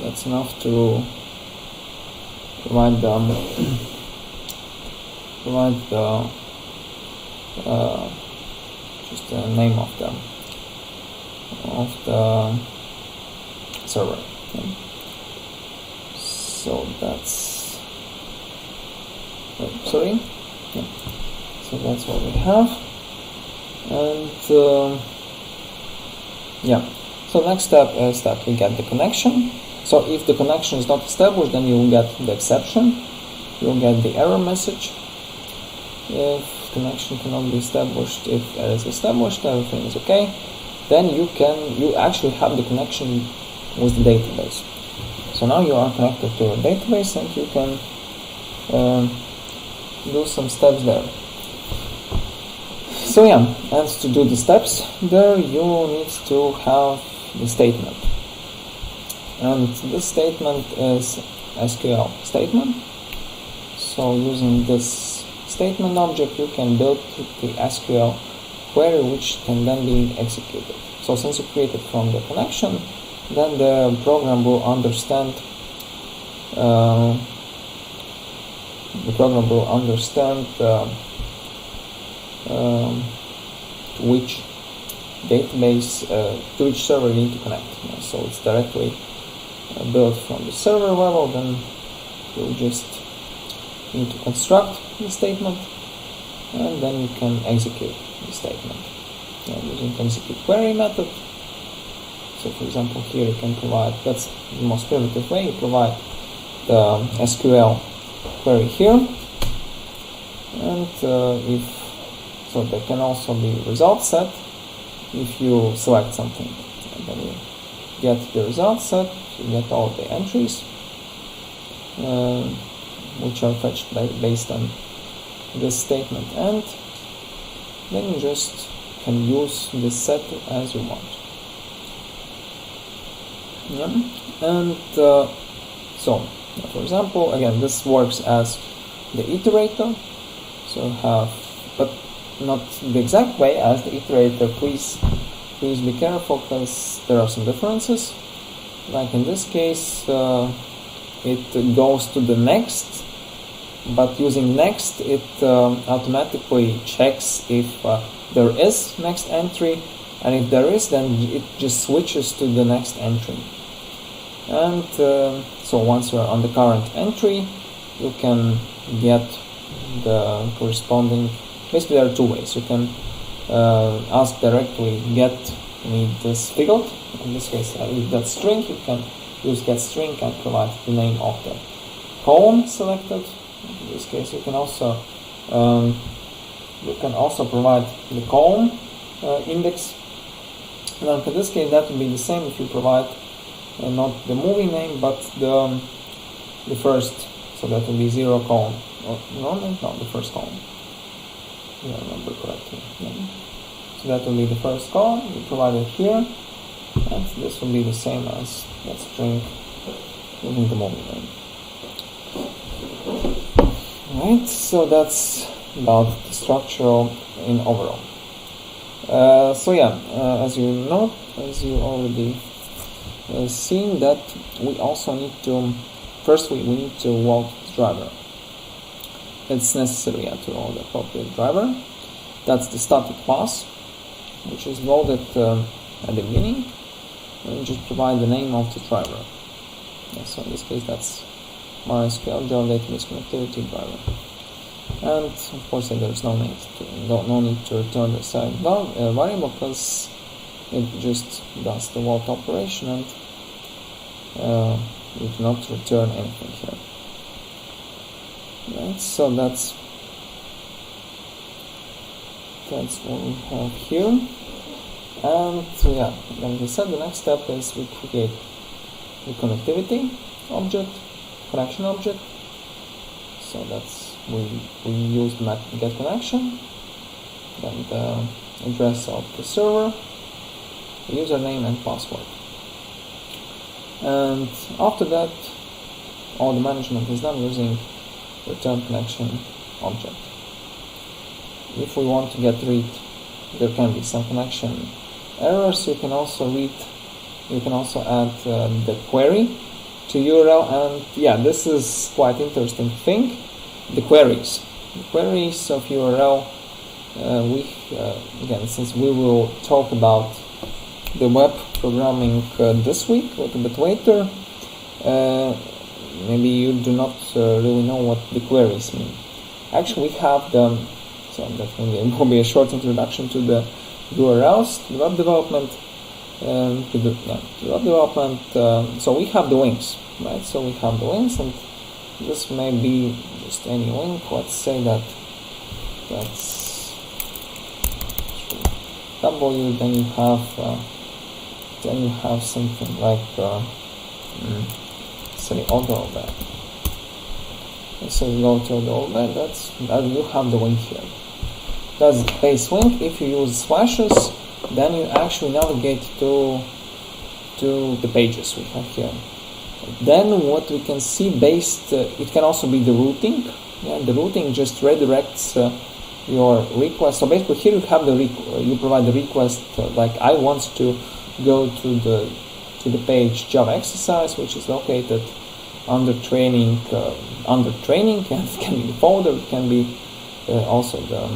That's enough to provide the just the name of the server. Okay. So that's sorry. Yeah. So that's what we have, and yeah. So next step is that we get the connection. So if the connection is not established, then you will get the exception. You will get the error message. If connection cannot be established, if it is established, everything is okay. Then you actually have the connection with the database. So now you are connected to a database, and you can do some steps there. So yeah, and to do the steps there, you need to have the statement. And this statement is SQL statement. So using this statement object, you can build the SQL query which can then be executed. So since you created from the connection, then the program will understand to which database, to which server you need to connect. So it's directly built from the server level. Then you just need to construct the statement, and then you can execute the statement using execute query method. So for example, here you can provide, that's the most primitive way, you provide the SQL query here, and so there can also be result set if you select something, and then you get the result set, you get all the entries which are fetched based on this statement, and then you just can use this set as you want. Yeah. And so for example, again, this works as the iterator, so have, but not the exact way as the iterator. Please be careful, because there are some differences. Like in this case, it goes to the next, but using next, it automatically checks if there is next entry, and if there is, then it just switches to the next entry. And so once you are on the current entry, you can get the corresponding. Basically, there are two ways. You can ask directly, get me this field. In this case, with that string, you can use get string and provide the name of the column selected. In this case, you can also provide the column index. Now, in this case, that would be the same if you provide not the movie name, but the first. So that will be 0 column. No, the first column. If I remember correctly. Yeah. So that will be the first column. You provide it here, and this will be the same as that string using the movie name. Right. So that's about the structural in overall. So yeah, as you already seen, that we also need to first we need to load the driver. It's necessary to load the appropriate driver. That's the static class, which is loaded at the beginning, and just provide the name of the driver. So in this case, that's MySQL Java Database Connectivity driver. And of course, there's no need to return the side variable, because it just does the load operation, and you do not return anything here. Right, so that's what we have here. And yeah, like I said, the next step is we create the connectivity object, connection object. So that's we use the method get connection, then the address of the server, the username and password. And after that, all the management is done using return connection object. If we want to get read, there can be some connection errors. You can also add the query URL, and yeah, this is quite interesting thing. The queries of URL. Again, since we will talk about the web programming this week, a little bit later, maybe you do not really know what the queries mean. Actually, we have the, so that will be a short introduction to the URLs, to web development, so we have the links, right? So we have the links, and this may be just any link. Let's say that that's W. Then you have something like say overall. So you go to the overall. You have the link here. That's the base link. If you use slashes, then you actually navigate to the pages we have here. Then what we can see it can also be the routing. Yeah, the routing just redirects your request. So basically here you have you provide the request like I want to go to the page Java exercise, which is located under training, and it can be the folder, it can be also the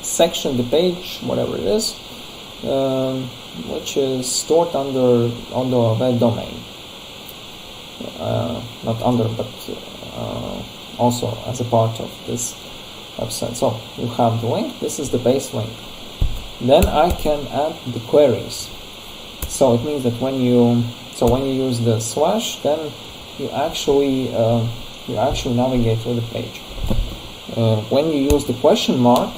section, the page, whatever it is, which is stored under a web domain. Not under, but also as a part of this website. So you have the link. This is the base link. Then I can add the queries. So it means that when you use the slash, then you actually navigate through the page. When you use the question mark,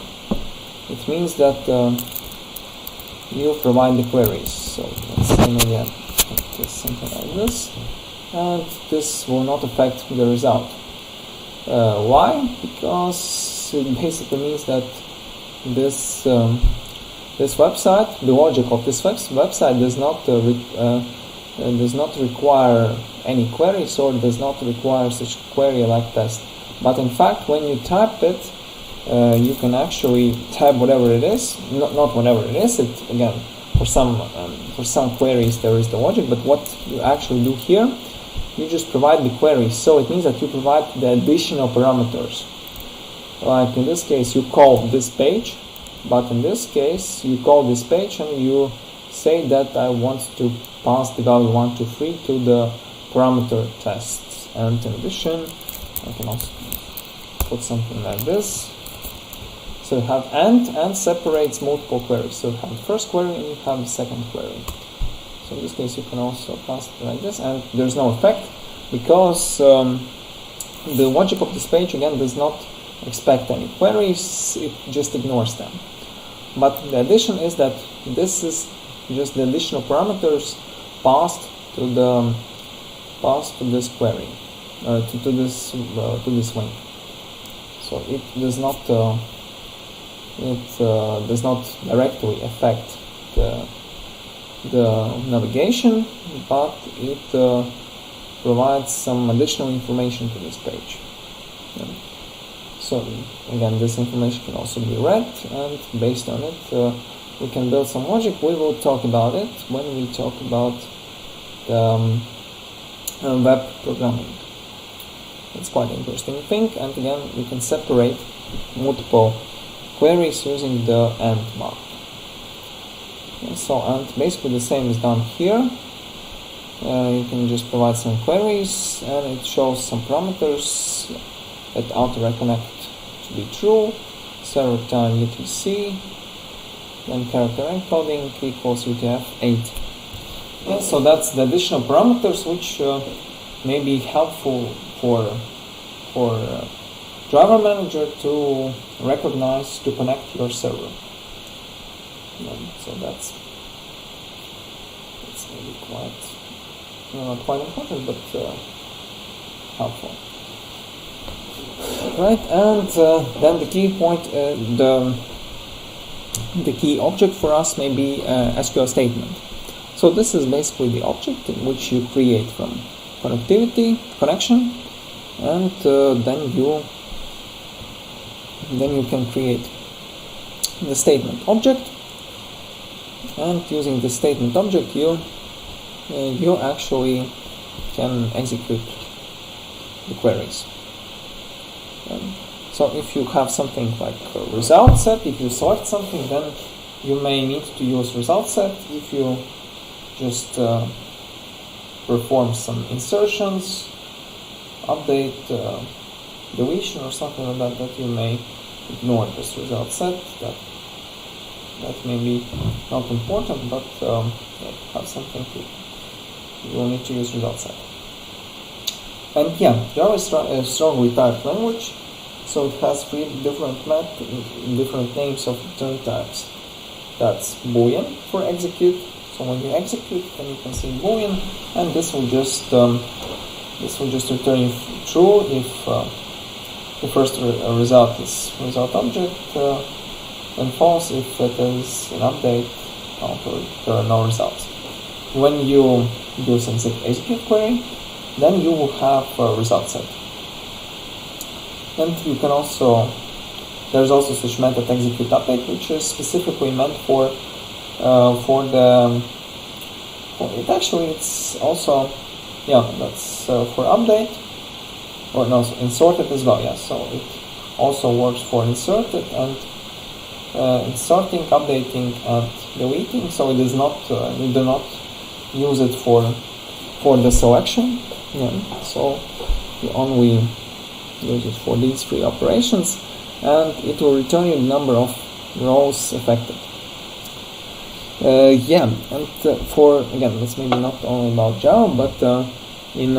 it means that you provide the queries. So let's say maybe I put something like this, and this will not affect the result. Why? Because it basically means that this website, the logic of this website does not require any queries, or does not require such query-like test. But in fact, when you type it, you can actually type whatever it is. Not whatever it is. It again, for some queries there is the logic, but what you actually do here, you just provide the queries. So it means that you provide the additional parameters. Like in this case, you call this page, but in this case, you call this page and you say that I want to pass the value 1, 2, 3 to the parameter tests. And in addition, I can also put something like this. So you have and separates multiple queries. So you have the first query and you have the second query. So in this case, you can also pass it like this, and there's no effect because the logic of this page again does not expect any queries; it just ignores them. But the addition is that this is just the additional parameters passed to this query, to this link. So it does not directly affect the navigation, but it provides some additional information to this page. So again, this information can also be read, and based on it we can build some logic. We will talk about it when we talk about web programming. It's quite an interesting thing, and again you can separate multiple queries using the and mark. So, and basically the same is done here. You can just provide some queries, and it shows some parameters that auto-reconnect to be true, server time UTC, then character encoding equals UTF-8. Yeah, so that's the additional parameters which may be helpful for driver manager to recognize to connect your server. So that's maybe quite important, but helpful. Right, and then the key point, the key object for us may be SQL statement. So this is basically the object in which you create from connection, and then you can create the statement object. And using the statement object, you actually can execute the queries. So if you have something like a result set, if you select something, then you may need to use result set. If you just perform some insertions, update, deletion or something like that, that you may ignore this result set. That may be not important, but yeah, have something you will need to use result set. And yeah, Java is a strongly typed language, so it has three different names of return types. That's Boolean for execute. So when you execute, then you can see Boolean, and this will just return you true if the first result is result object, and false if it is an update. There are no results. When you do some execute query, then you will have a result set. And you can also, there's also such method execute update, which is specifically meant for it's also, yeah, that's for update, or no, so inserted as well, yeah, so it also works for inserted and inserting, updating, and deleting, so it is not, you do not use it for the selection, yeah, so you only use it for these three operations, and it will return you the number of rows affected. Yeah, and for, again, that's maybe not only about Java, but in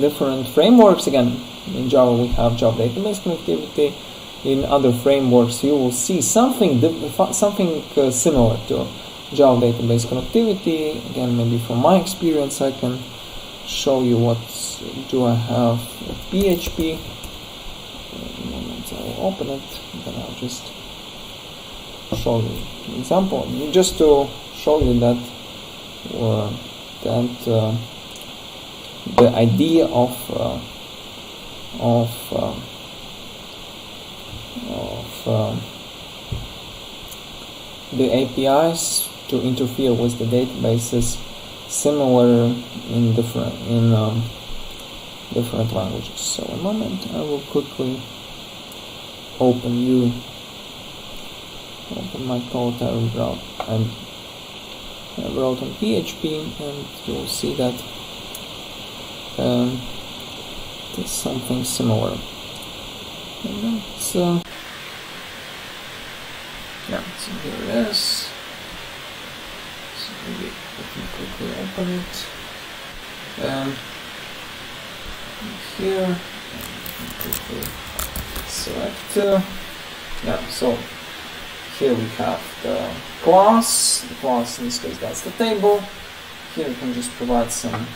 different frameworks, again, in Java we have Java database connectivity. In other frameworks you will see something similar to Java database connectivity. Again, maybe from my experience I can show you what do I have with PHP. In a moment I will open it, and then I'll just show you an example, just to show you that the idea of the APIs to interfere with the databases similar in different languages. So a moment, I will quickly open my code I wrote on PHP, and you'll see that there's something similar. And that's, yeah, so here it is. So maybe I can quickly open it. Here, I can quickly select. Yeah, so here we have the class. The class, in this case, that's the table. Here you can just provide some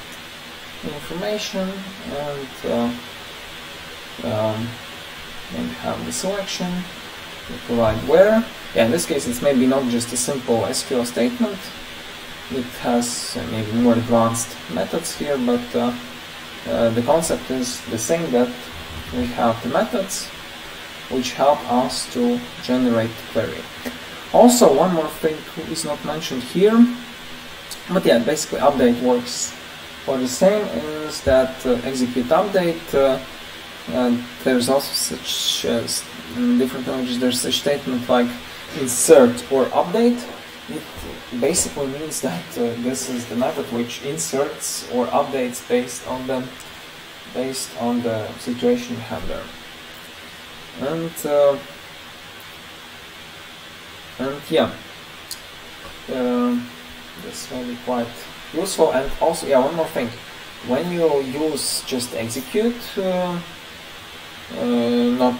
information, and then you have the selection. You provide where. Yeah, in this case, it's maybe not just a simple SQL statement. It has maybe more advanced methods here, but the concept is the same, that we have the methods which help us to generate the query. Also, one more thing is not mentioned here, but yeah, basically update works for the same, is that execute update, and there's also such, in different languages, there's such statement like insert or update. It basically means that this is the method which inserts or updates based on the situation you have there. And yeah, this may be quite useful. And also, yeah, one more thing: when you use just execute, not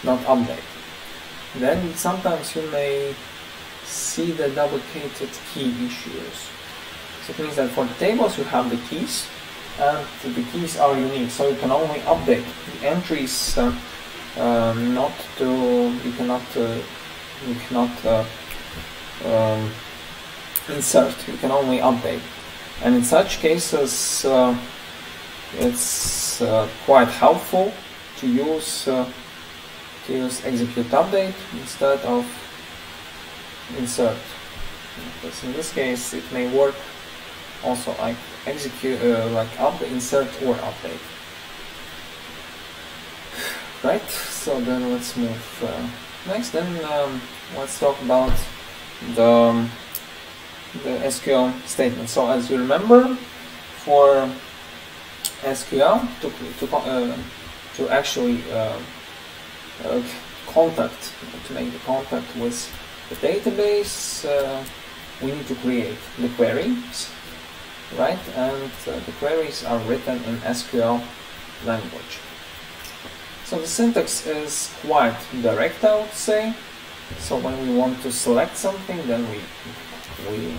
update, then sometimes you may see the duplicated key issues. So it means that for the tables you have the keys, and the keys are unique, so you can only update the entries, you cannot insert, you can only update. And in such cases it's quite helpful to use execute update instead of insert, because in this case it may work also like execute, like insert or update. Right. So then let's move next. Then let's talk about the SQL statement. So as you remember, for SQL to actually to make the contact with the database, we need to create the queries, right? And the queries are written in SQL language. So the syntax is quite direct, I would say. So when we want to select something, then we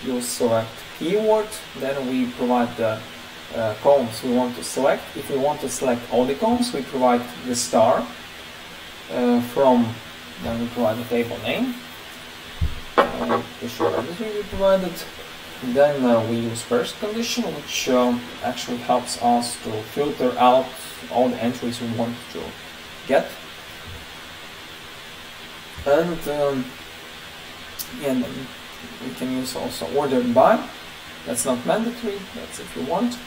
use select keyword, then we provide the columns we want to select. If we want to select all the columns, we provide the star then we provide the table name, to show everything we provided. Then we use first condition, which actually helps us to filter out all the entries we want to get. And then we can use also ordered by. That's not mandatory, that's if you want.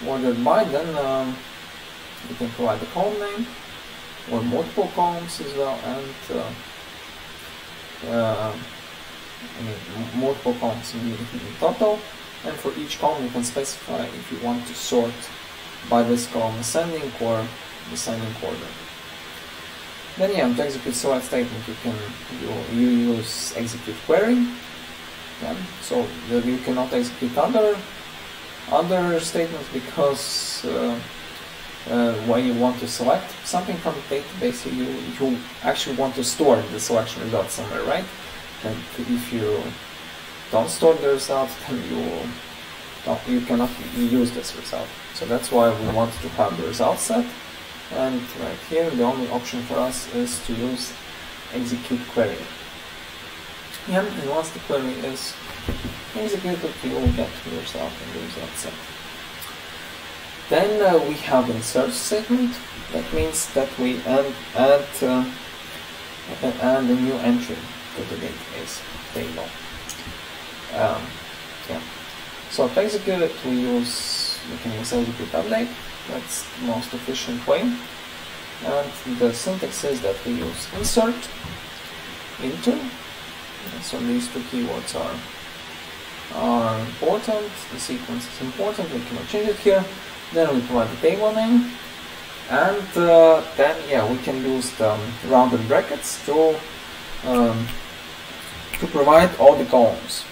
Ordered by, then you can provide the column name or multiple columns as well, and multiple columns in total. And for each column you can specify if you want to sort by this column ascending or descending order. Then to execute select statement you use execute query. So that you cannot execute other statements because when you want to select something from the database, you actually want to store the selection result somewhere, right? And if you don't store the result, then you cannot use this result. So that's why we want to have the result set. And right here, the only option for us is to use execute query. And once the query is executed, you will get the result and the result set. Then we have insert statement. That means that we add a new entry to the database table. So to execute it, we can use execute update. That's the most efficient way. And the syntax is that we use insert into. So these two keywords are important. The sequence is important. We cannot change it here. Then we provide the table name, and then we can use the rounded brackets to provide all the columns.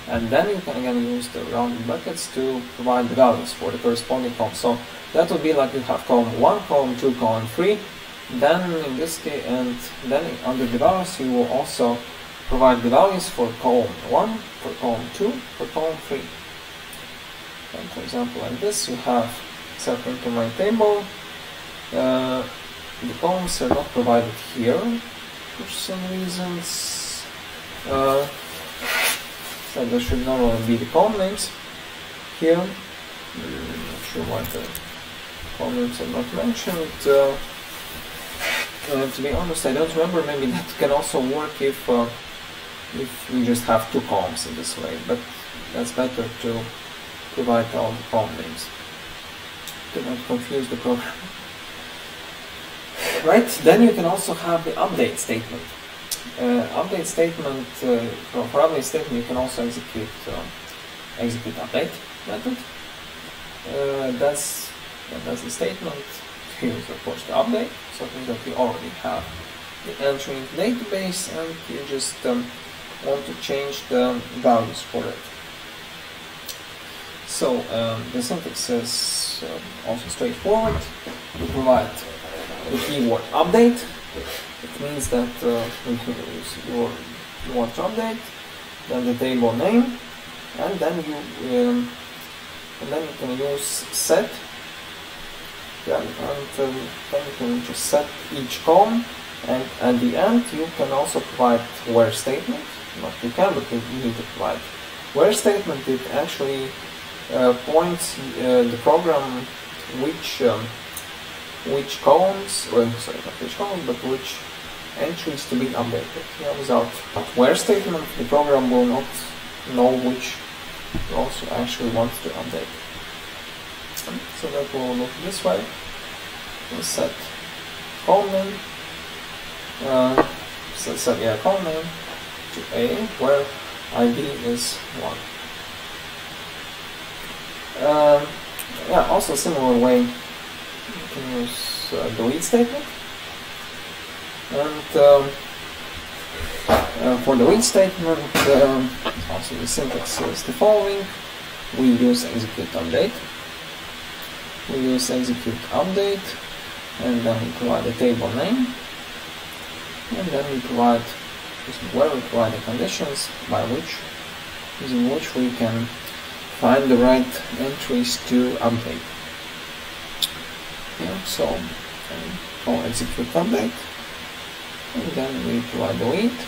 And then you can again use the rounded brackets to provide the values for the corresponding column. So that would be like you have column 1, column 2, column 3. Then in this case, and then under the values you will also provide the values for column 1, for column 2, for column 3. And for example, like this, you have set into my table. The columns are not provided here for some reasons. So there should normally be the column names here. Not sure why the column names are not mentioned. To be honest, I don't remember. Maybe that can also work if we just have two columns in this way. But that's better to provide all the column names to not confuse the program. Right, then you can also have the update statement. Update statement, for update statement you can also execute update method. That's the statement to use, of course, the update. So it means that you already have the entry in the database and you just want to change the values for it. So the syntax is also straightforward. You provide the keyword update. It means that you want to update, then the table name, and then you can use set. And then you can just set each column, and at the end you can also provide where statement. Not you can, but you need to provide where statement. It actually points the program which columns, not which columns, but which entries to be updated. Without where statement, the program will not know which rows you actually want to update. So that will look this way. We'll set column name, set column name to A, where ID is 1. Also similar way you can use delete statement. And for delete statement, also the syntax is the following. We use execute update. We use execute update, and then we provide a table name, and then we provide where we provide the conditions using which we can find the right entries to update. So call execute update, and then we provide delete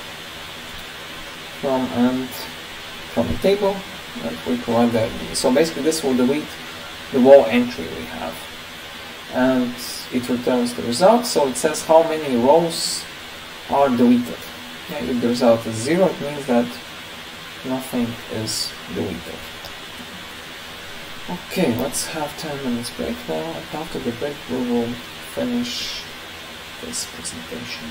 from the table that we provide the ID. So basically this will delete the whole entry we have, and it returns the result. So it says how many rows are deleted. If the result is 0, it means that nothing is deleted. Okay, let's have 10 minutes break now, and after the break we will finish this presentation.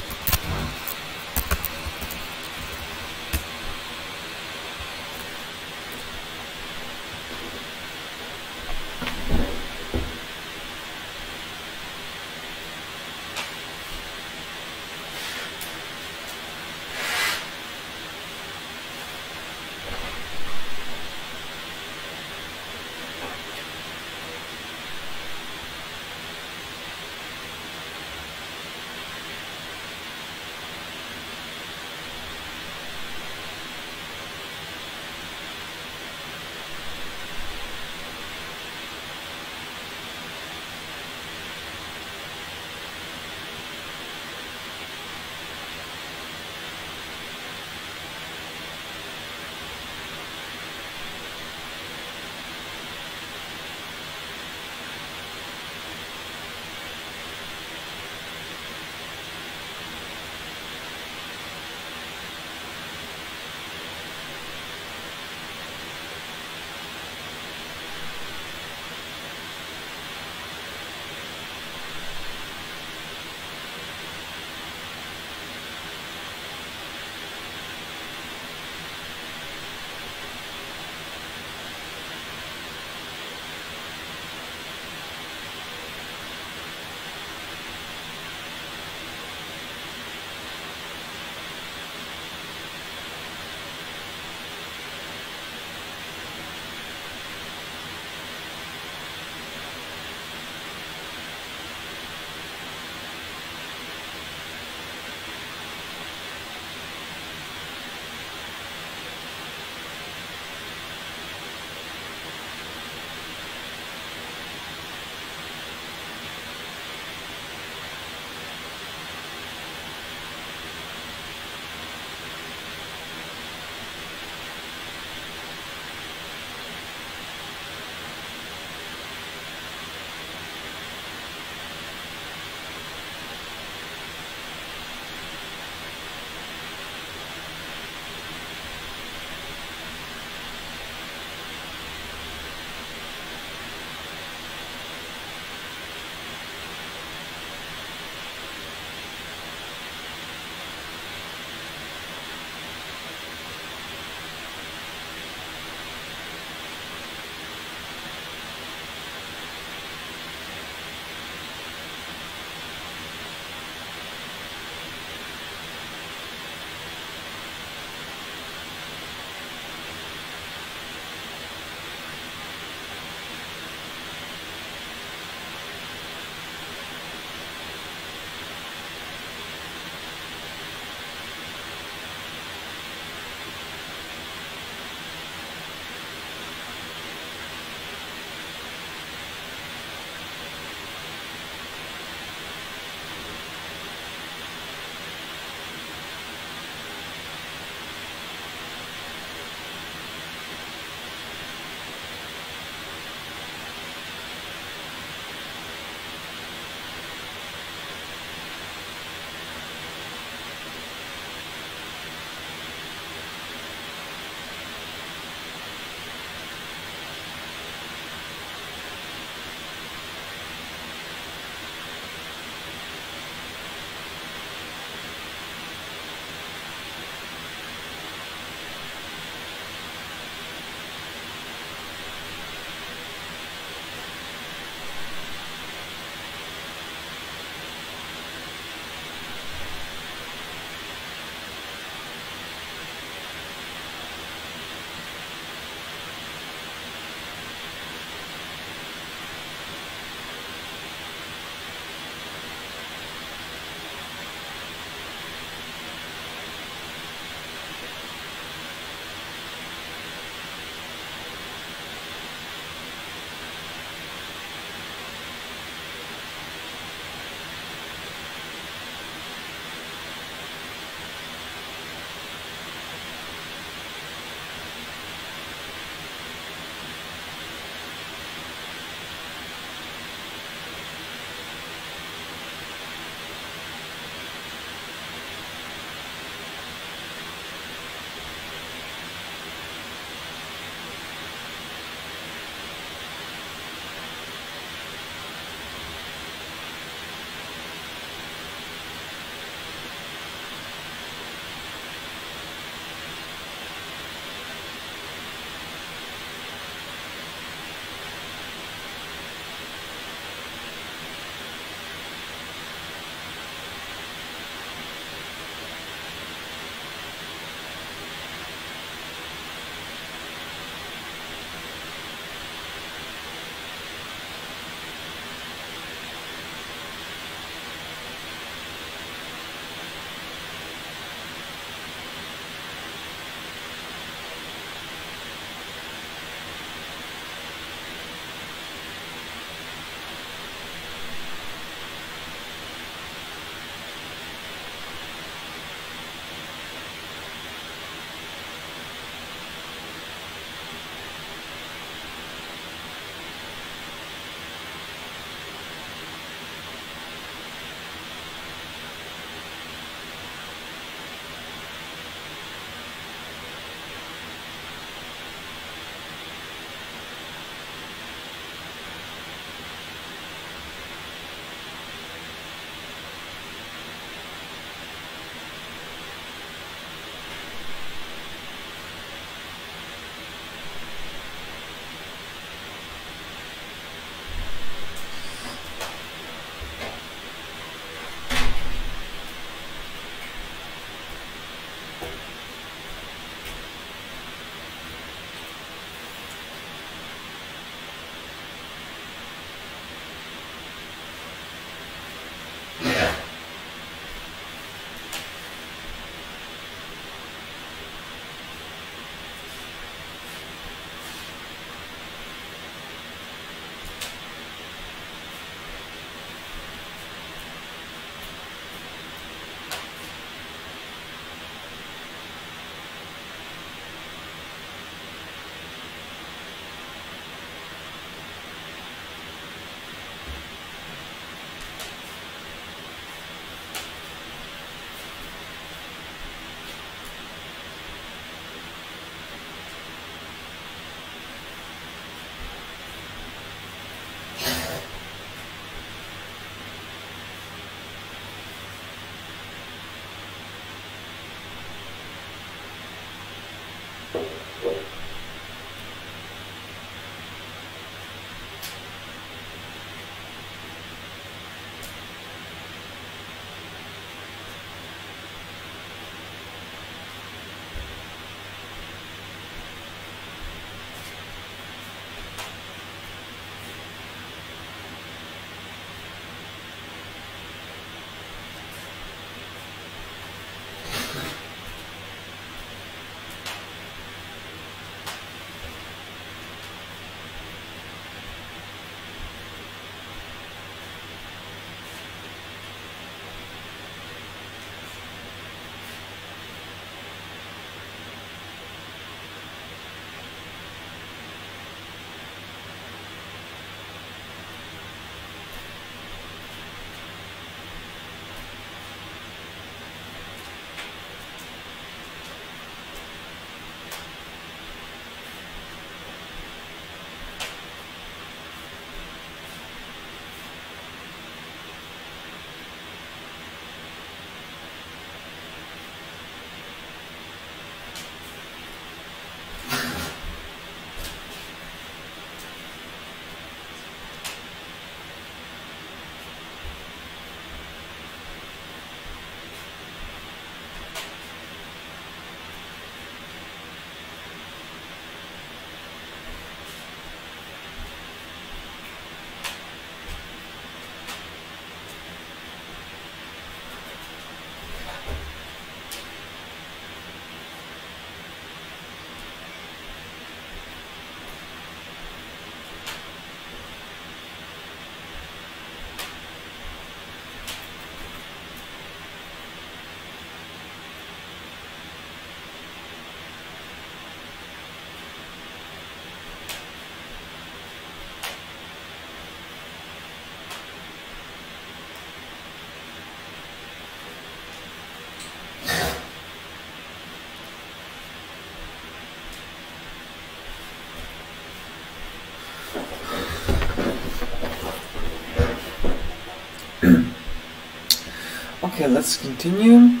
Okay, let's continue.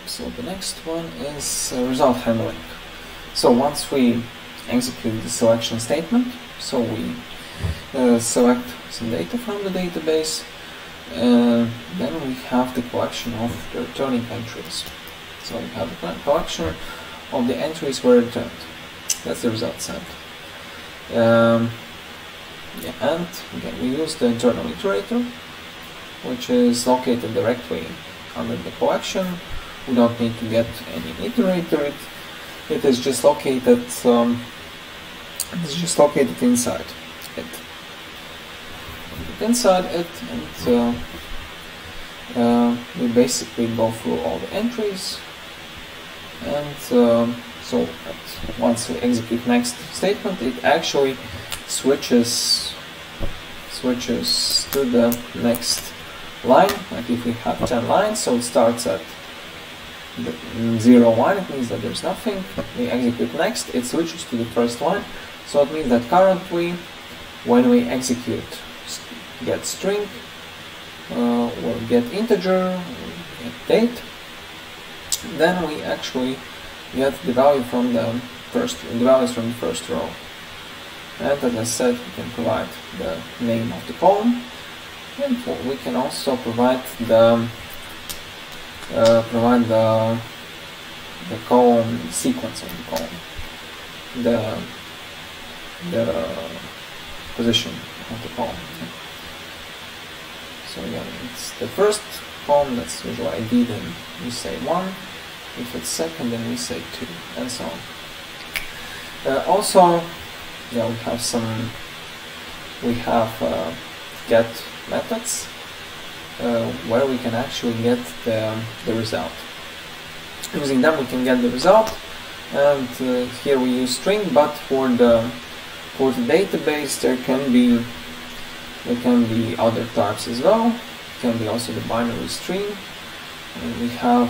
So the next one is result handling. So once we execute the selection statement, so we select some data from the database, then we have the collection of the returning entries. So we have the collection of the entries were returned. That's the result set. And again, we use the internal iterator, which is located directly under the collection. We don't need to get any iterator. It is just located. It's just located inside it. Inside it, and we basically go through all the entries. And so once we execute next statement, it actually switches to the next line. Like if we have 10 lines, so it starts at 0, 1, it means that there's nothing. We execute next, it switches to the first line. So it means that currently, when we execute get string, we'll get integer, we'll get date, then we actually get the value from the first row. And as I said, we can provide the name of the column, and we can also provide the column sequence of the column, the position of the column. So again, it's the first column, that's usually ID, then we say 1. If it's second, then we say 2, and so on. Also, we have get methods where we can actually get the result. Using them, we can get the result, and here we use string. But for the database, there can be other types as well. It can be also the binary string. And we have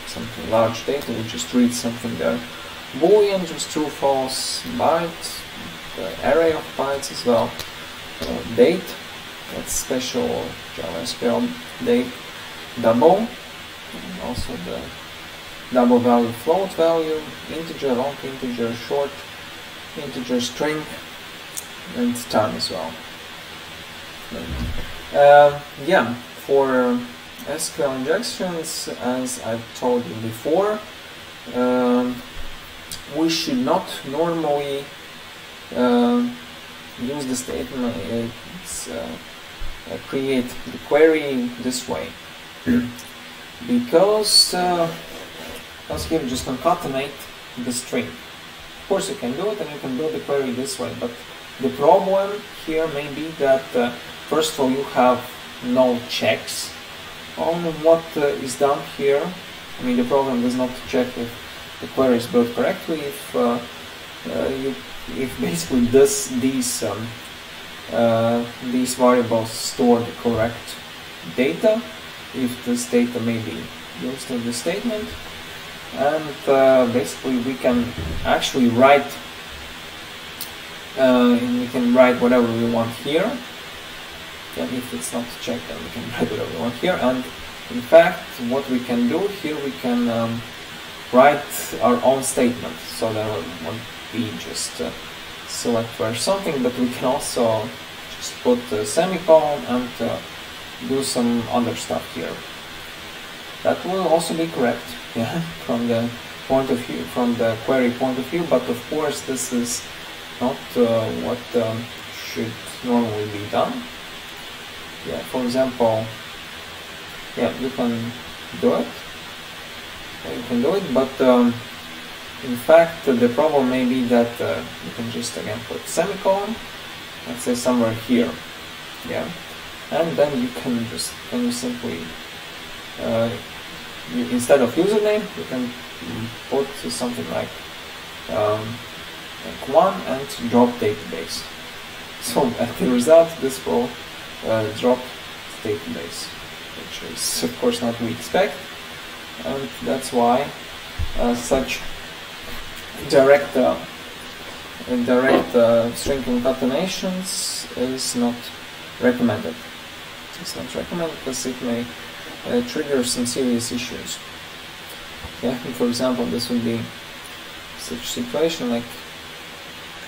something large data, we just read something there. Boolean, just true, false, byte, the array of bytes as well. Date, that's special JavaScript date. Double, and also the double value, float value, integer, long integer, short integer, string, and time as well. For SQL injections, as I've told you before, we should not normally use the statement create the query this way. because here you just concatenate the string. Of course you can do it and you can build the query this way, but the problem here may be that first of all you have no checks on what is done here. I mean, the program does not check if the query is built correctly, if basically these variables store the correct data, if this data may be used in the statement, and basically we can actually write whatever we want here, and if it's not checked then we can write whatever we want here. And in fact what we can do here, we can write our own statement, so that won't be just select where something, but we can also just put a semicolon and do some other stuff here. That will also be correct, yeah, from the point of view, from the query point of view, but of course this is not what should normally be done. Yeah, for example, yeah, you can do it. But in fact the problem may be that you can just again put semicolon, let's say somewhere here, yeah, and then you can simply instead of username you can put something like one and drop database. So at the result this will drop database, which is of course not what we expect, and that's why such direct string concatenations is not recommended. It's not recommended because it may trigger some serious issues. Yeah, for example, this would be such a situation like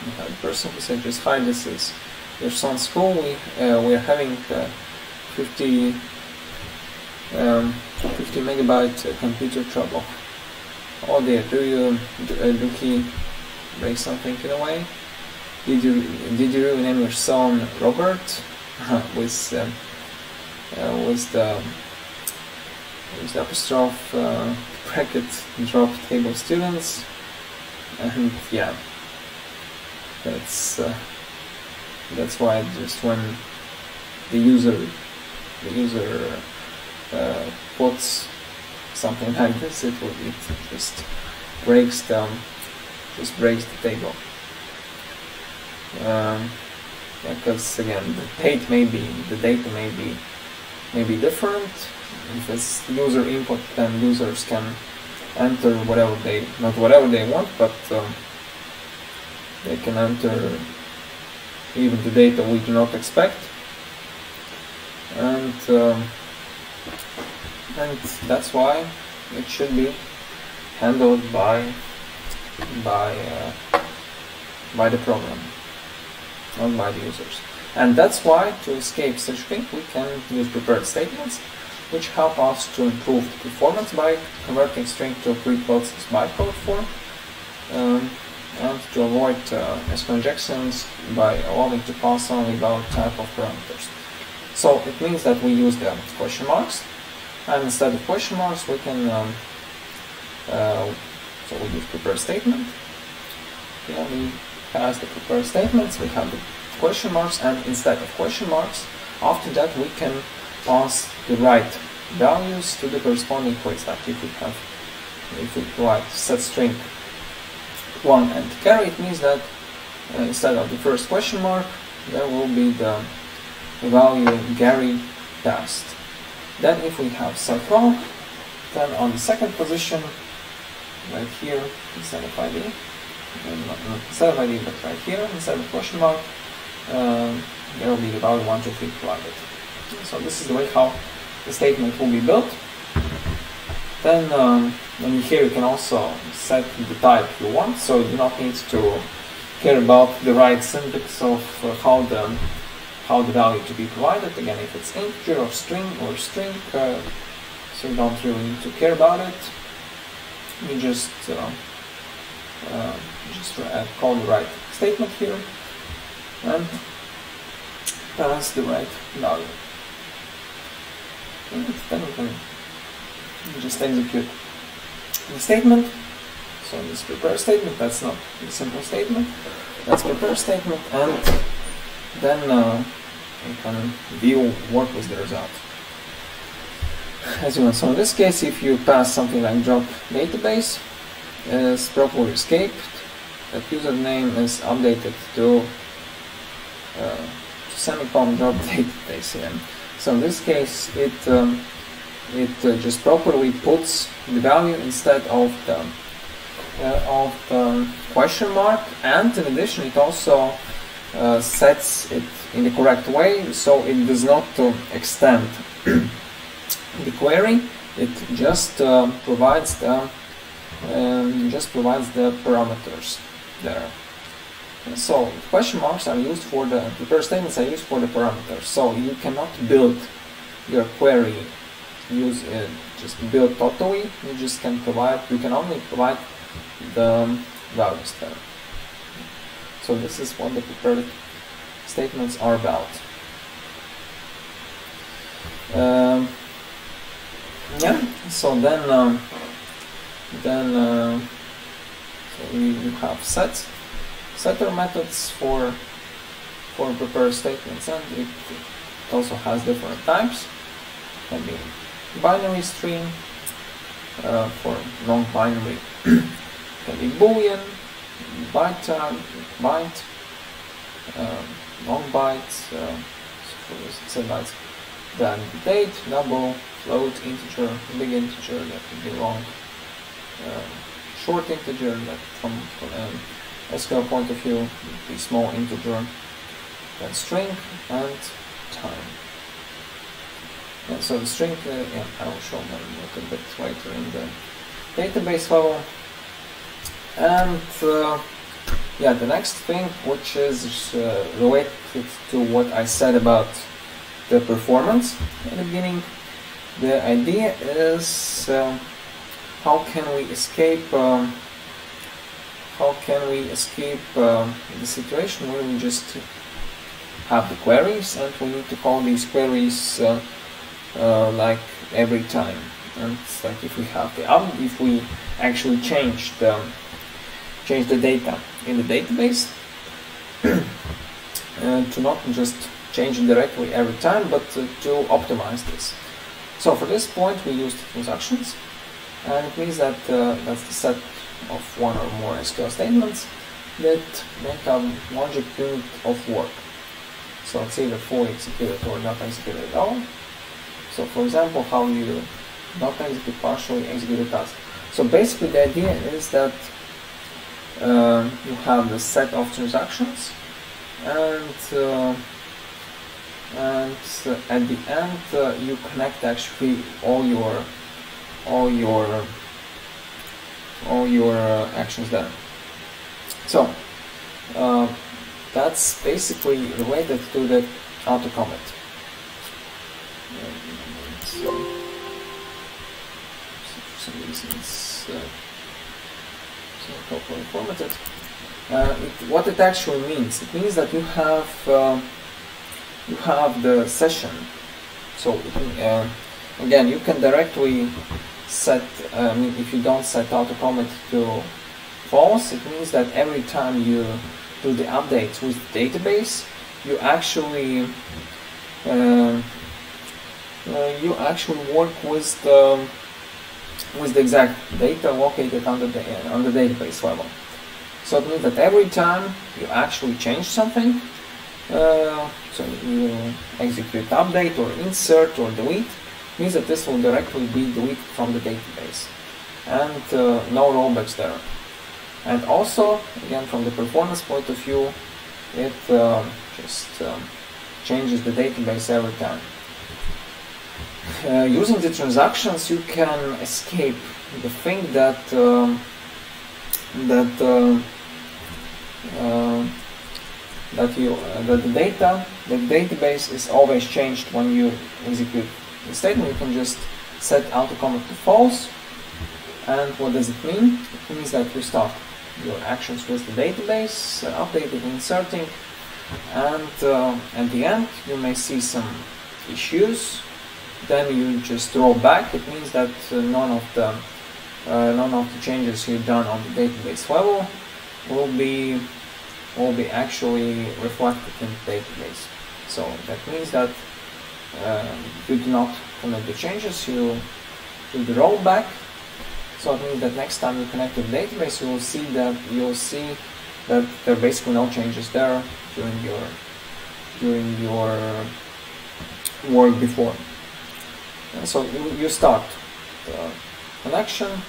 the person who said just, hi, this is your son's school, we are having 50 megabyte computer trouble. Oh dear, do he break something in a way? Did you rename your son Robert with the apostrophe bracket drop table students? And yeah, that's why just when the user puts something like this, it just breaks the table. Because again, the data may be different. If it's user input, then users can enter not whatever they want, but they can enter even the data we do not expect, and that's why it should be handled by the program, not by the users. And that's why, to escape such thing, we can use prepared statements, which help us to improve the performance by converting string to pre-processed bytecode form, and to avoid misconjunctions by allowing to pass only valid type of parameters. So it means that we use the question marks, and instead of question marks we can so we use prepared statement. Yeah, we pass the prepared statements, we have the question marks, and instead of question marks, after that we can pass the right values to the corresponding queries. Like if we provide set string 1 and carry, it means that instead of the first question mark there will be the value Gary passed. Then if we have set wrong, then on the second position, right here, instead of ID, not instead of ID but right here, instead of question mark, there will be the value 1, 2, 3 provided. So this is the way how the statement will be built. Then here you can also set the type you want, so you do not need to care about the right syntax of how the value to be provided. Again, if it's integer or string, so you don't really need to care about it. You just call the right statement here and pass the right value. And then we can you just execute the statement. So this prepare statement, that's not a simple statement, that's prepare statement, and then you can view work with the result. As you want. So in this case, if you pass something like drop database is properly escaped, that username is updated to semicolon drop database here. So in this case, it just properly puts the value instead of the question mark, and in addition it also sets it in the correct way, so it does not extend the query. It just provides the parameters there. So question marks are used for the prepare statements are used for the parameters. So you cannot build your query just build totally. You can only provide the values there. So this is what the prepared statements are about. So then you have setter methods for prepare statements, and it also has different types. Can be binary string for non-binary. Can be boolean, byte, long bytes, bytes. Then date, double, float, integer, big integer, that could be long, short integer, that from SQL point of view would be small integer, then string, and time. And so the string, I will show them a little bit later in the database level. And the next thing, which is related to what I said about the performance in the beginning, the idea is how can we escape the situation where we just have the queries and we need to call these queries like every time. And it's like if we actually change the data in the database to not just change it directly every time, but to optimize this. So for this point we used transactions, and it means that that's the set of one or more SQL statements that make a logic unit of work. So it's either fully executed or not executed at all. So for example, how you not execute partially executed task. So basically the idea is that you have the set of transactions, and at the end you connect actually all your actions there. So that's basically related to the auto commit. So for some reason it's properly formatted. What it actually means? It means that you have the session. So again, you can directly set. If you don't set auto commit to false, it means that every time you do the updates with the database, you actually work with the exact data located on the database level. So it means that every time you actually change something, so you execute update or insert or delete, means that this will directly be deleted from the database, and no rollbacks there. And also, again, from the performance point of view, it just changes the database every time. Using the transactions, you can escape the thing that the database is always changed when you execute the statement. You can just set auto commit to false. And what does it mean? It means that you start your actions with the database, updating, inserting, and at the end you may see some issues then you just roll back. It means that none of the changes you've done on the database level will be actually reflected in the database. So that means that you do not commit the changes, you do the rollback. So it means that next time you connect to the database, you will see that there are basically no changes there during your work before. And so you start the connection,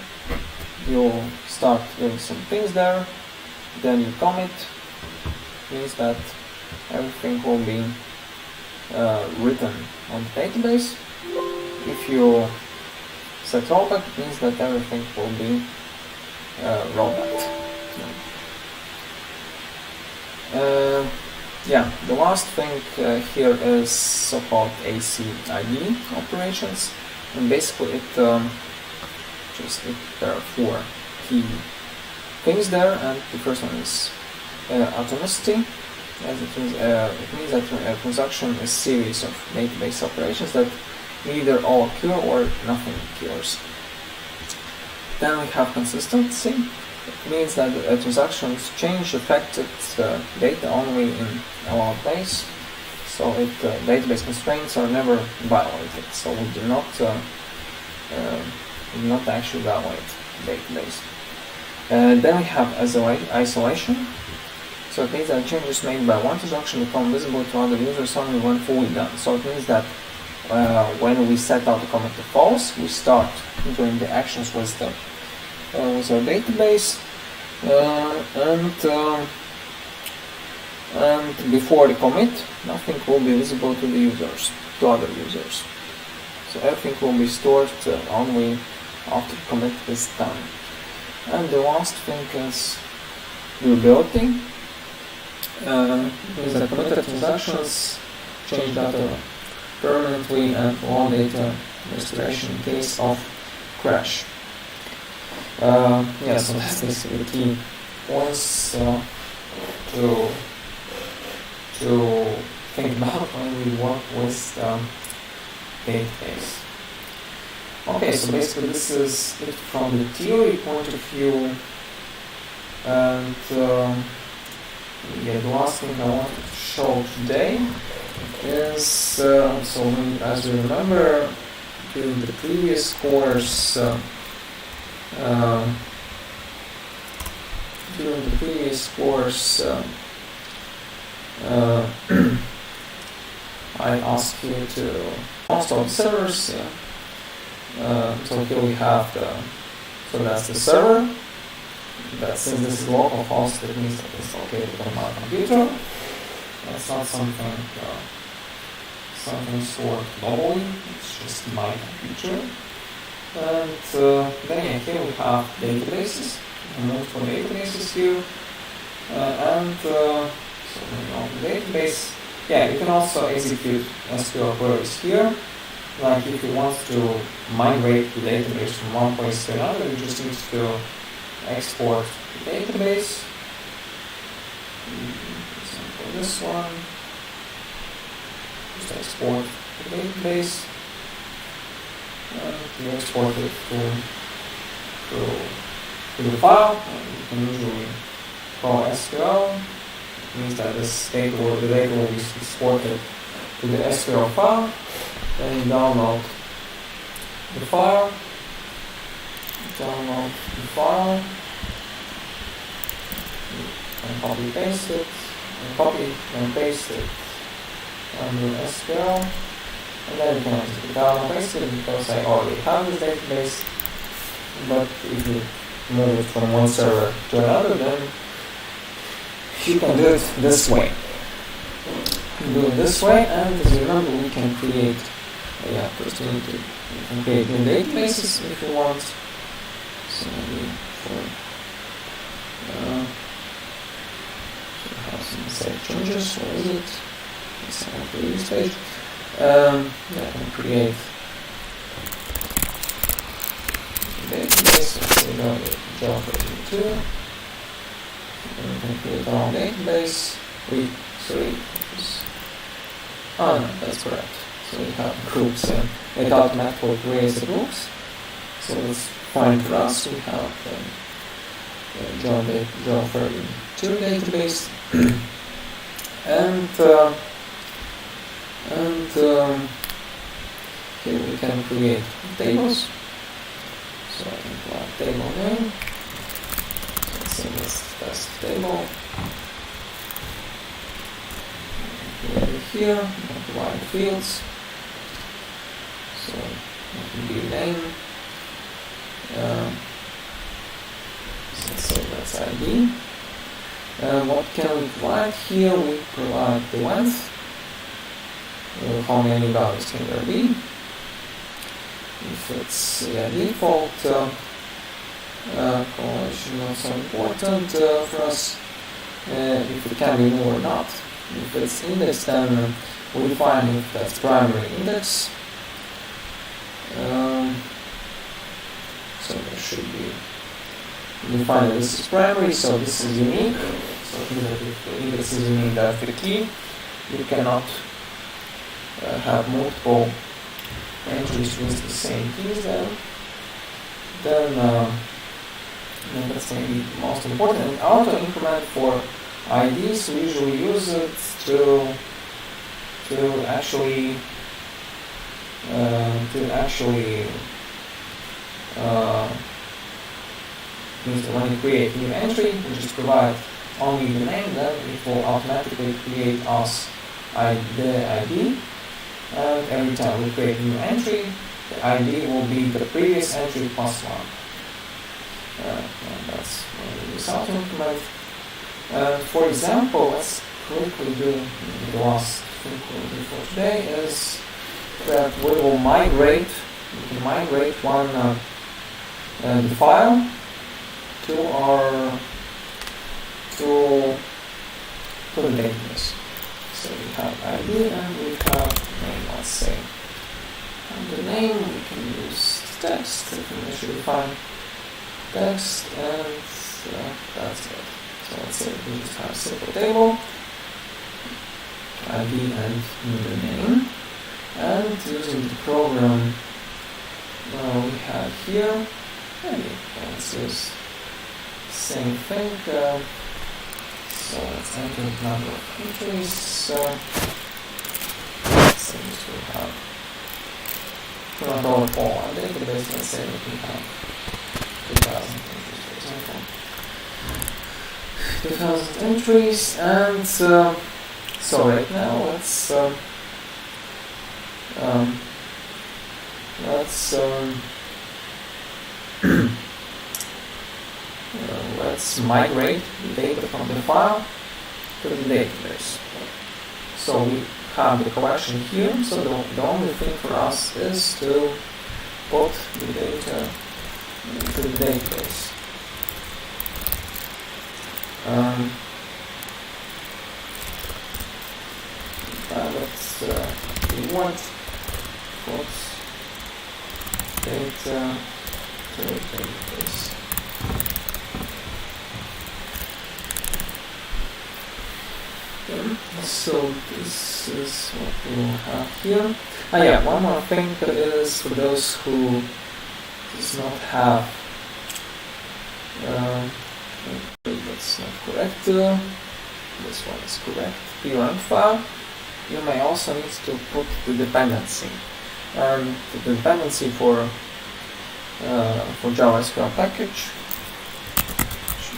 you start doing some things there, then you commit. Means that everything will be written on the database. If you set rollback, it means that everything will be rollback. The last thing here is so-called ACID operations, and basically there are 4 key things there, and the first one is atomicity. As it means that a transaction is a series of database operations that either all occur or nothing occurs. Then we have consistency. It means that transactions change affected data only in allowed place, so database constraints are never violated. So we do not actually violate the database. Then we have isolation. So it means that changes made by one transaction become visible to other users only when fully done. So it means that when we set out the commit to false, we start doing the actions with our database, and before the commit, nothing will be visible to other users. So everything will be stored only after the commit is done. And the last thing is durability. Means that committed transactions change data permanently and all data restoration in case of crash. So that's basically the key points to think about when we work with database. Okay, so basically this is it from the theory point of view, and the last thing I wanted to show today is, as you remember, during the previous course, I asked you to install the servers. So here we have that's the server. That since this is localhost, it means that it's located on my computer. That's not something stored globally. It's just my computer. And then here we have databases, multiple databases here, so on the database, you can also execute SQL queries here. Like if you want to migrate the database from one place to another, you just need to export the database. For example, this one, just export the database. You export it to the file, and you can usually call SQL. It means that the data will be exported to the SQL file. Then you download the file, and copy and paste it under SQL. And then you can execute down and paste it because I already have this database. But if you move it from one server to another, then you can do it this way. And as you remember, we can create. First we can create new databases if you want. So maybe have some save changes. Where is it? It's on the previous page. I can create a database. Let's say Java-13-2. And we can create our own database. No, that's correct. So we have groups, and it automatically creates the groups. So let's find for us. We have Java-13-2 database, and here we can create tables. So I can provide table name. So same as test table. Create it here. And provide fields. So it can be name. So let's say that's ID. What can we provide here? We provide the length. How many values can there be? If it's default, correlation not so important for us. If it can be more or not. If it's indexed, then we define if that's primary index. So there should be defined that this is primary, so this is unique. So if the index is unique, that's the key. You cannot have multiple entries with the same keys then that's maybe most important. And auto increment for IDs, we usually use it to actually means that when you create a new entry, we just provide only the name, then it will automatically create us the ID. And every time we create a new entry, the ID will be the previous entry plus 1. And that's when we use auto increment. For example, let's quickly do the last thing we'll do for today is that we will migrate one the file to the database. So we have ID and we have name, let's say. And the name we can use text, we can actually define text, and that's it. So let's say we just have a simple table, ID and the name, and using the program we have here, and let's use the same thing. So let's enter the number of entries. Since we have not all our database, let's say that we have 2,000 entries, for example. 2,000 entries, and so right now let's migrate the data from the file to the database. So we have the collection here, so the only thing for us is to put the data into the database. We want put data to the database. So this is what we'll have here. One more thing is for those who does not have that's not correct. This one is correct. Parent file. You may also need to put the dependency, and the dependency for JavaSQL package.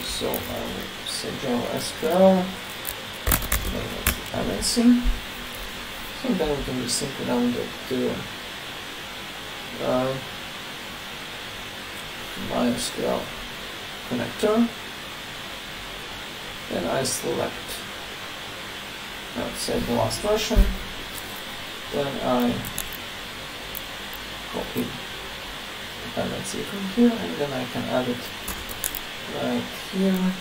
So I will say JavaSQL dependency. So then we can just simply download the MySQL connector. Then I select, let's say, the last version. Then I copy dependency from here, and then I can add it right here.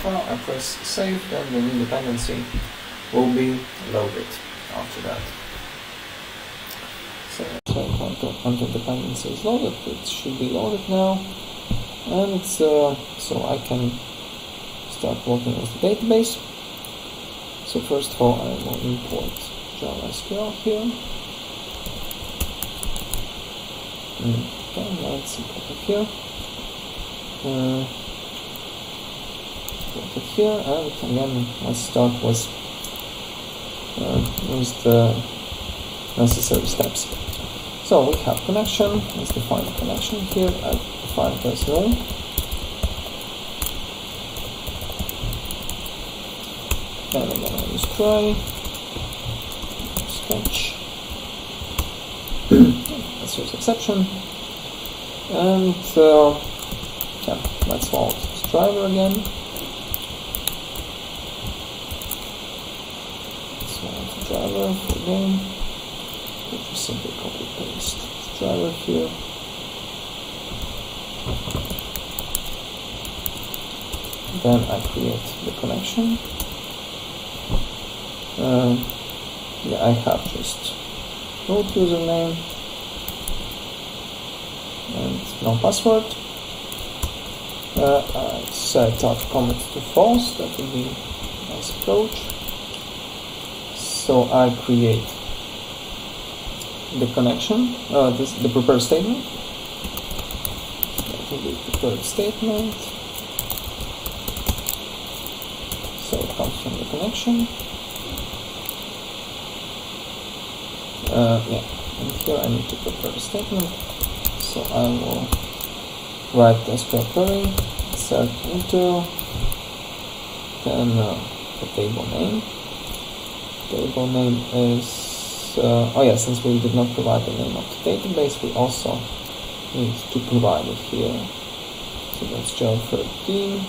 I press save, then the new dependency will be loaded after that. So until dependency is loaded, it should be loaded now, and so I can start working with the database. So first of all, I will import Java SQL here. Okay, let's import it here. Import it here, and again, let's start with the necessary steps. So we have connection. Let's define the connection here. I define it as null. And again, I use try, sketch. Let's use exception. And yeah, let's follow this driver again. Let's follow the driver for game. We just simply copy paste the driver here. Then I create the connection. Yeah, I have just root username and no password. I set auto commit to false. That would be a nice approach. So I create the connection, the prepared statement. That will be prepared statement. So it comes from the connection. Yeah, and here I need to prepare a statement. So I will write the SQL query, insert into, then the table name. Table name is, oh yeah, since we did not provide the name of the database, we also need to provide it here. So that's Java-13.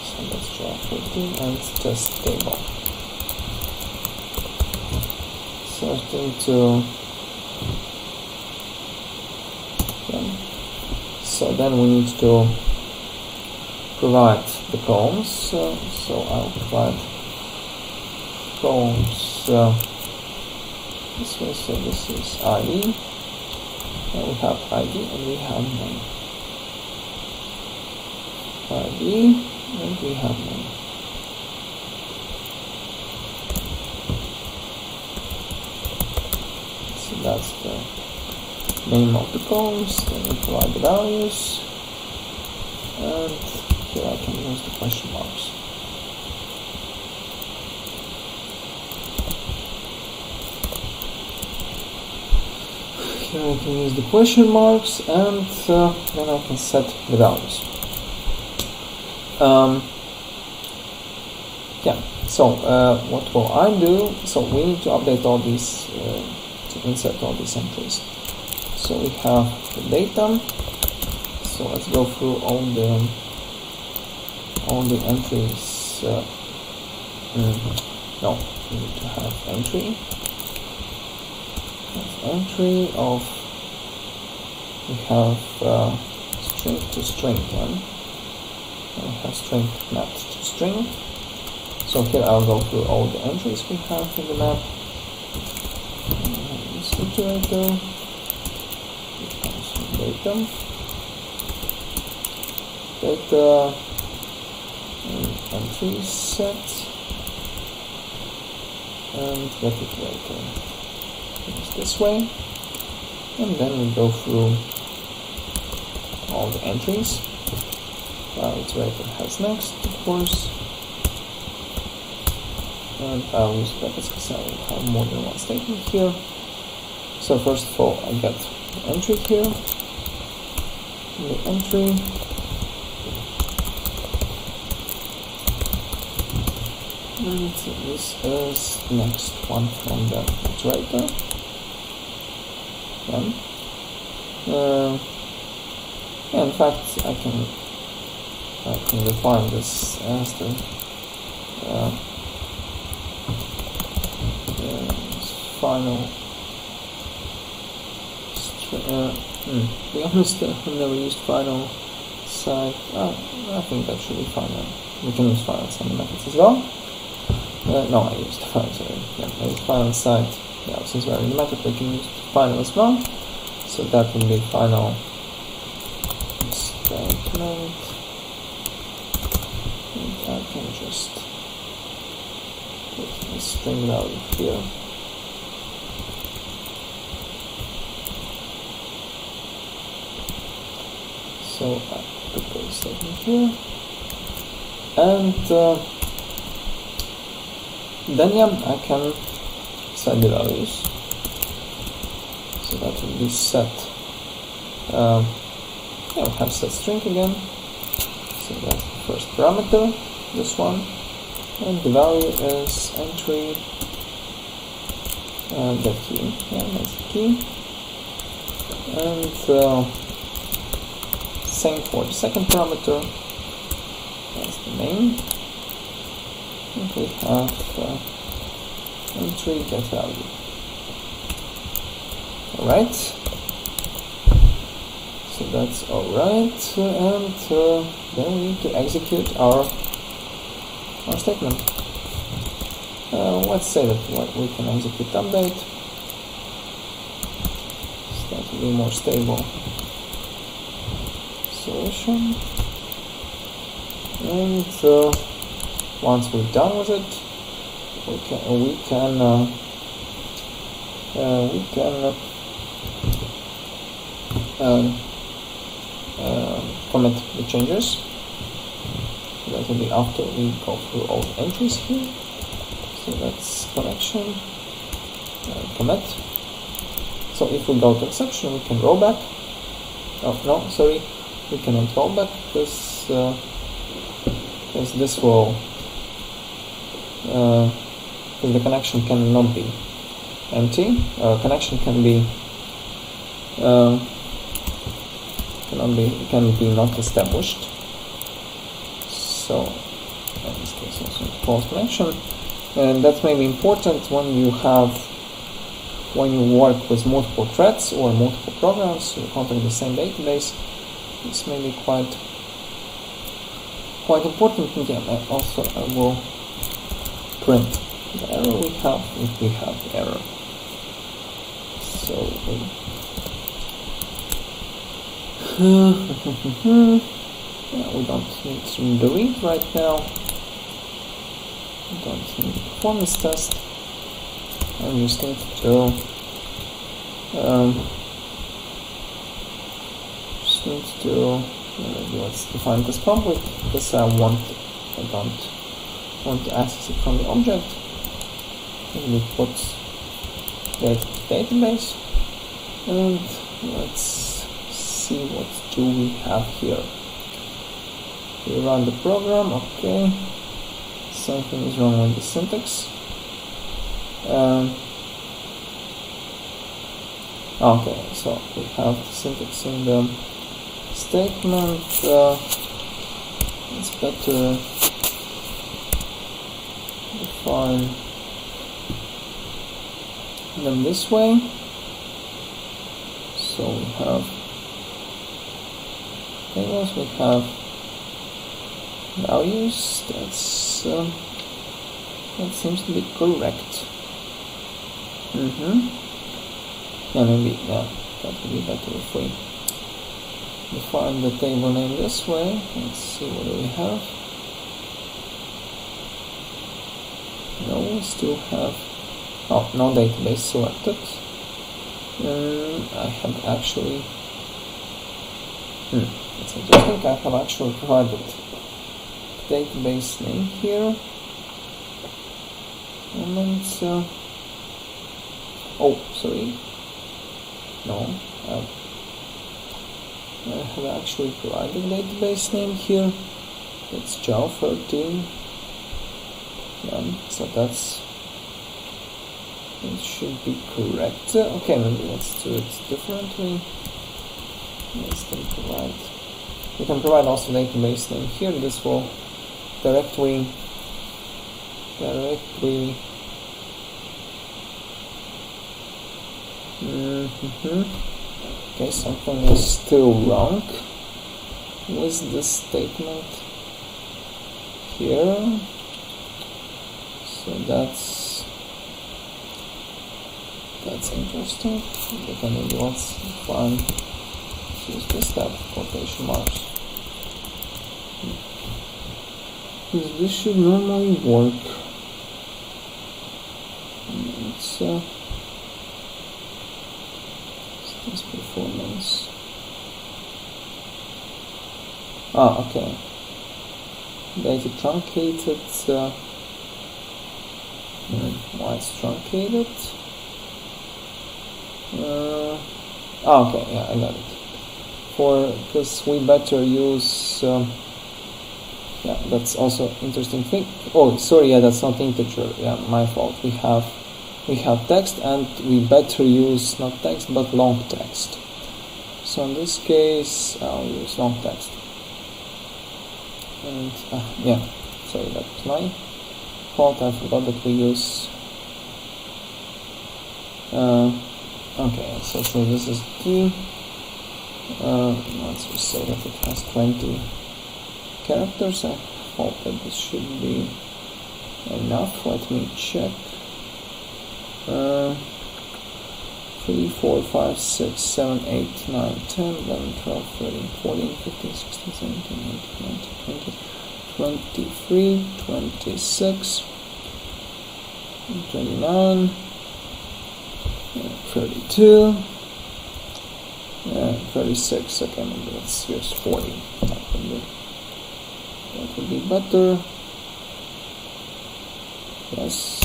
So that's Java-13 and just table. Insert into. So then we need to provide the columns. So I'll provide columns this way. So this is ID, and we have ID and we have name. ID and we have name. So that's the name of the columns, then we provide the values, and here I can use the question marks. Here I can use the question marks, and then I can set the values. Yeah, so what will I do? So we need to update all these, to insert all these entries. So we have the data. So let's go through all the entries. No, we need to have entry. Entry of, we have string to string then. And we have string mapped to string. So here I'll go through all the entries we have in the map. This iterator. Data, entry set, and get iterator. It's this way, and then we go through all the entries. Iterator has next, of course, and I'll use brackets because I will have more than one statement here. So first of all, I get the entry here. The entry, and this is the next one from the iterator. Yeah, in fact, I can define this as the final. To be honest, I've never used final side. I think that should be final. We can use final side methods as well. No, I used final. Sorry. Yeah, I used final side. Yeah, since we're in the method, we can use final as well. So that will be final statement. And I can just put the string value here. So I put the statement here, and then I can set the values. So that will be set. We have set string again. So that's the first parameter, this one, and the value is entry the key. Yeah, that's the key. And same for the second parameter. That's the name. And we have entry get value. Alright. So that's alright, and then we need to execute our statement. Let's say that we can execute update. So that will be more stable solution. And once we're done with it, we can commit the changes. That will be after we go through all the entries here. So that's connection, commit. So if we go to exception, we can roll back. Oh no, sorry, we cannot roll back because this will because the connection cannot be empty. Connection can be can be not established. So in this case also false connection, and that may be important when you work with multiple threads or multiple programs who contact the same database. This may be quite important. And yeah, also I will print the error we have if we have the error. So yeah, we don't need to delete right now. We don't need a performance test. I just need to let's define this public because I don't want to access it from the object. And we put that database, and let's see what do we have here. We run the program. Okay, something is wrong with the syntax. Okay, so we have the syntax in the statement. It's better define them this way. So we have tables, we have values. That seems to be correct. Yeah, maybe that would be better if we define the table name this way. Let's see what do we have. No, we still have no database selected. I have actually that's interesting. I have actually provided database name here. And sorry. No, I have actually provided database name here. It's Java-13. So it should be correct. Okay, maybe let's do it differently. Let's then provide. We can provide also database name here. This will directly. Okay, something is still wrong with this statement here. So that's interesting. But anyway, let's use this type of quotation marks. Because this should normally work. Distance performance. Ah, okay. Data truncated. Why it's truncated? Okay, yeah, I got it. Because we better use. Yeah, that's also interesting thing. Oh, sorry, yeah, that's not integer. Yeah, my fault. We have text, and we better use not text but long text. So in this case, I'll use long text. And yeah, sorry, that's my fault. I forgot that we use. Okay, so this is key. Let's just say that it has 20 characters. I hope that this should be enough. Let me check. 3, 4, 5, 6, 7, 8, 9, 10, 11, 12, 13, 14, 15, 16, 17, 18, 19, 20, 23, 26, 29, 32, 36. Okay, maybe let's use 40. That would be better. Yes.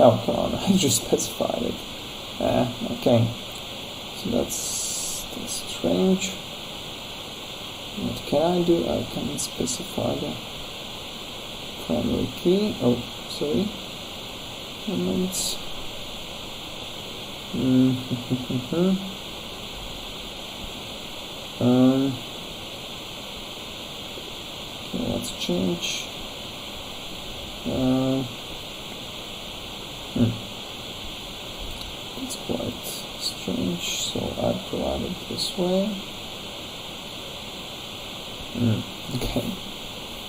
Oh, come on, I just specified it. Okay. So that's strange. What can I do? I can specify the primary key. Oh, sorry. Moments. Okay, let's change. It's quite strange, so I provide it this way. Okay,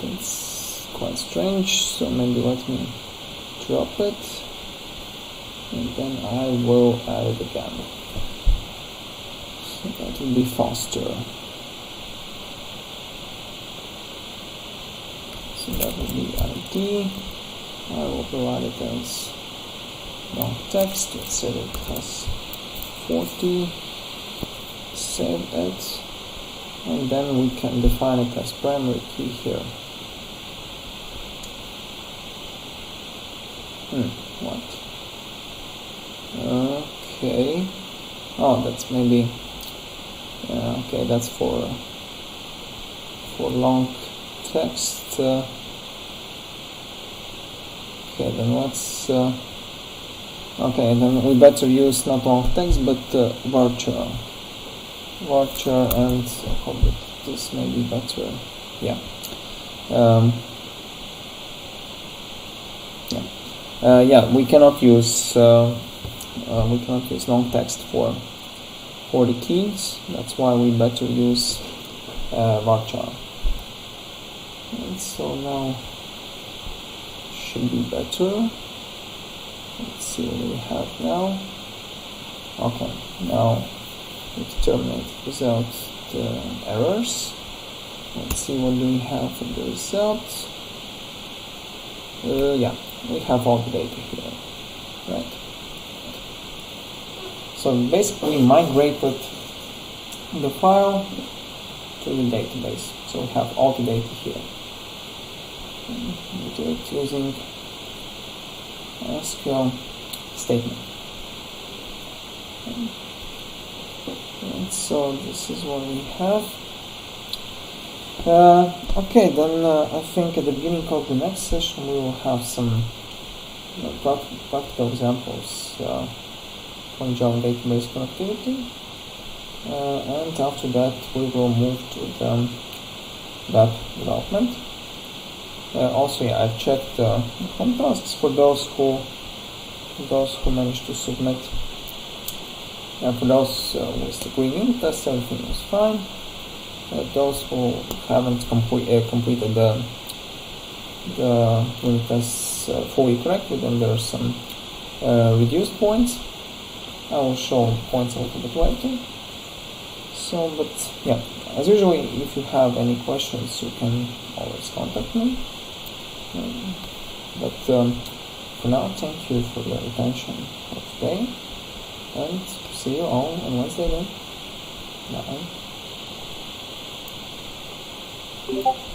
that's quite strange, so maybe let me drop it, and then I will add it again. So that will be faster. So that will be ID. I will provide it as long text. Let's say that it has 40. Save it. And then we can define it as primary key here. What? Okay. Oh, that's maybe. Okay, that's for long text. Okay, then let's. Okay, then we better use not long text but varchar. Varchar, and I hope that this may be better. Yeah. Yeah, we cannot use long text for the keys. That's why we better use varchar. And so now should be better. Let's see what we have now. Okay, now we terminate without the errors. Let's see what do we have for the result. Yeah, we have all the data here, right? So basically we migrated the file to the database. So we have all the data here. We do it using SQL statement. And so this is what we have. Okay, then I think at the beginning of the next session we will have some practical examples from Java database connectivity, and after that we will move to the web development. Also, yeah, I've checked the home tasks for those who managed to submit. For those with the green unit test, everything was fine. Those who haven't completed the unit tests fully correctly, then there are some reduced points. I will show points a little bit later. So, but yeah, as usual, if you have any questions, you can always contact me. But for now, thank you for your attention for today, and see you all on Wednesday then. Bye.